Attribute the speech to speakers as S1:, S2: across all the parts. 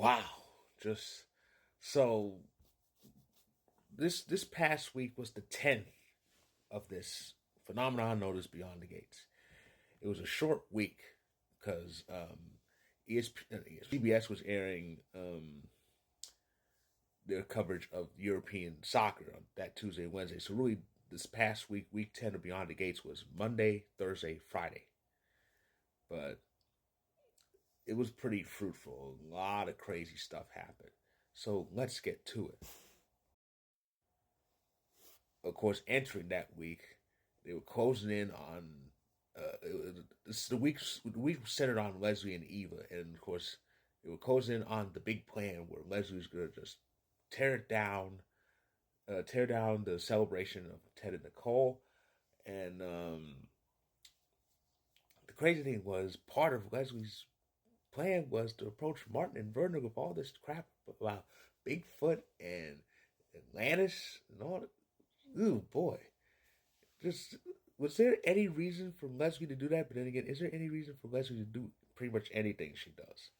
S1: Wow. Just so this past week was the 10th of this phenomenon known as Beyond the Gates. It was a short week because CBS was airing their coverage of European soccer on that Tuesday and Wednesday. So really, this past week, week 10 of Beyond the Gates was Monday, Thursday, Friday. But it was pretty fruitful. A lot of crazy stuff happened. So let's get to it. Of course, entering that week, they were closing in on. This the week was centered on Leslie and Eva, and of course, they were closing in on the big plan where Leslie was going to just tear it down, tear down the celebration of Ted and Nicole, and the crazy thing was part of Leslie's plan was to approach Martin and Vernon with all this crap about Bigfoot and Atlantis and all that. Ooh, boy. Just, was there any reason for Leslie to do that? But then again, is there any reason for Leslie to do pretty much anything she does?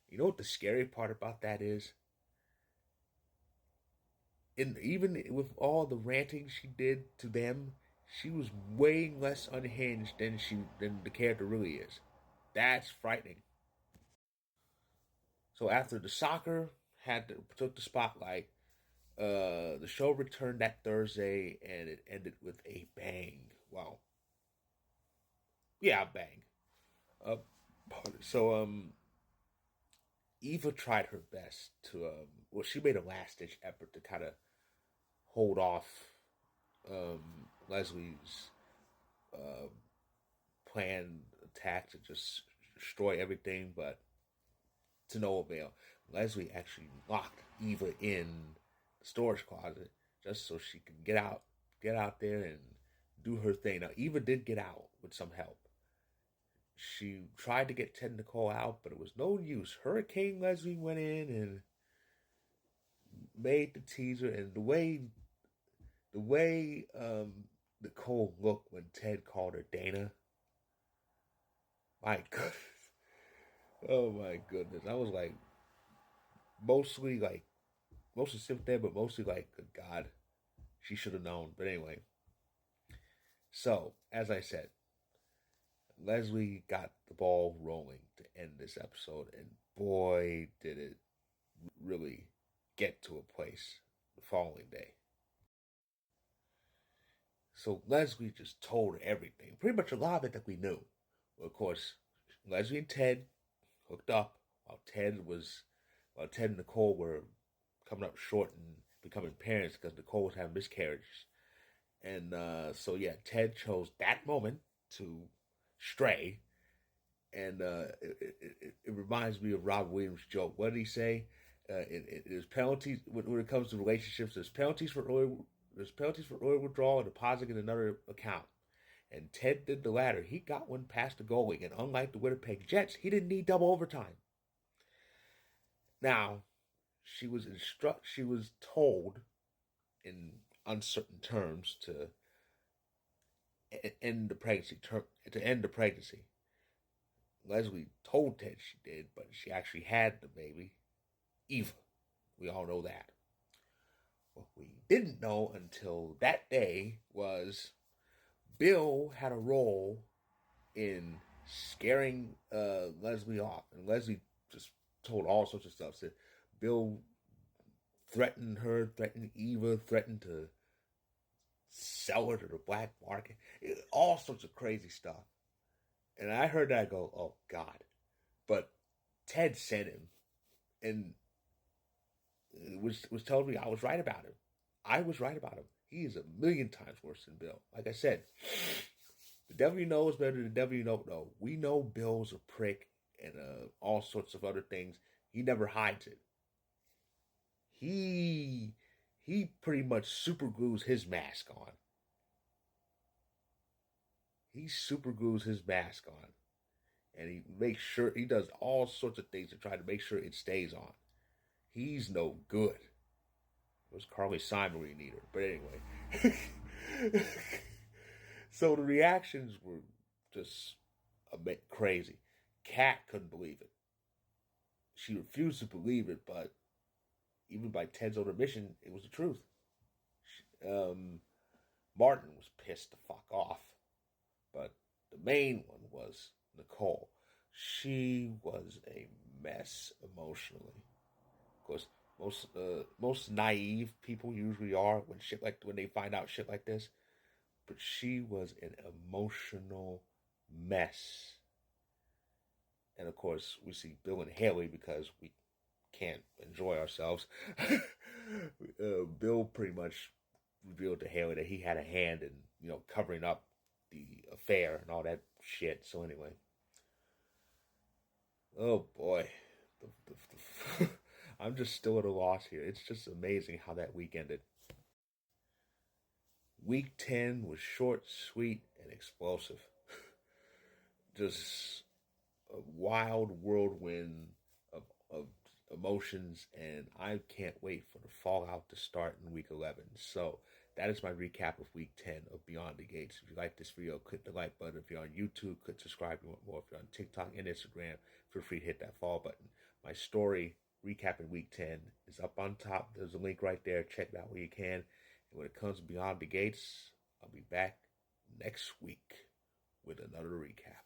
S1: You know what the scary part about that is? And even with all the ranting she did to them, she was way less unhinged than the character really is. That's frightening. So after the soccer took the spotlight, the show returned that Thursday, and it ended with a bang. Wow, yeah, bang. Uh, so Eva tried her best to she made a last ditch effort to kind of hold off Leslie's uh, planned attack to just destroy everything, but to no avail. Leslie actually locked Eva in the storage closet just so she could get out there and do her thing. Now Eva did get out with some help. She tried to get Ted and Nicole out, but it was no use. Hurricane Leslie went in and made the teaser, and the way Nicole looked when Ted called her Dana. My goodness. Oh my goodness. I was like mostly like mostly sympathetic, but mostly like, good God, she should have known. But anyway, so as I said, Leslie got the ball rolling to end this episode, and boy, did it really get to a place the following day. So Leslie just told everything, pretty much a lot of it that we knew. Well, of course, Leslie and Ted hooked up while Ted and Nicole were coming up short and becoming parents because Nicole was having miscarriages. And so yeah, Ted chose that moment to stray, and it reminds me of Rob Williams' joke. What did he say? There's penalties when it comes to relationships. There's penalties for early withdrawal and depositing in another account. And Ted did the latter. He got one past the goalie, and unlike the Winnipeg Jets, he didn't need double overtime. Now, she was told in uncertain terms to end the pregnancy. To end the pregnancy, Leslie told Ted she did, but she actually had the baby, Eva. We all know that. What we didn't know until that day was Bill had a role in scaring Leslie off, and Leslie just told all sorts of stuff. Said Bill threatened her, threatened Eva, threatened to sell her to the black market, all sorts of crazy stuff. And I heard that, I go, oh God. But Ted said him, and was telling me I was right about him. I was right about him. He is a million times worse than Bill. Like I said, the devil you know is better than the devil you don't know. We know Bill's a prick and all sorts of other things. He never hides it. He he pretty much super glues his mask on. He super glues his mask on, and he makes sure he does all sorts of things to try to make sure it stays on. He's no good. It was Carly Simon we need her, but anyway. So the reactions were just a bit crazy. Kat couldn't believe it. she refused to believe it, but even by Ted's own admission, it was the truth. Martin was pissed the fuck off, but the main one was Nicole. She was a mess emotionally. Of course, most naive people usually are when they find out shit like this. But she was an emotional mess. And of course, we see Bill and Haley because we can't enjoy ourselves. Bill pretty much revealed to Haley that he had a hand in, covering up the affair and all that shit. So anyway, oh boy, I'm just still at a loss here. It's just amazing how that week ended. Week 10 was short, sweet, and explosive. Just a wild whirlwind of emotions, and I can't wait for the fallout to start in week 11. So that is my recap of week 10 of Beyond the Gates. If you like this video, click the like button. If you're on YouTube, click subscribe if you want more. If you're on TikTok and Instagram, feel free to hit that follow button. My story recapping week 10 is up on top. There's a link right there. Check it out where you can. And when it comes to Beyond the Gates, I'll be back next week with another recap.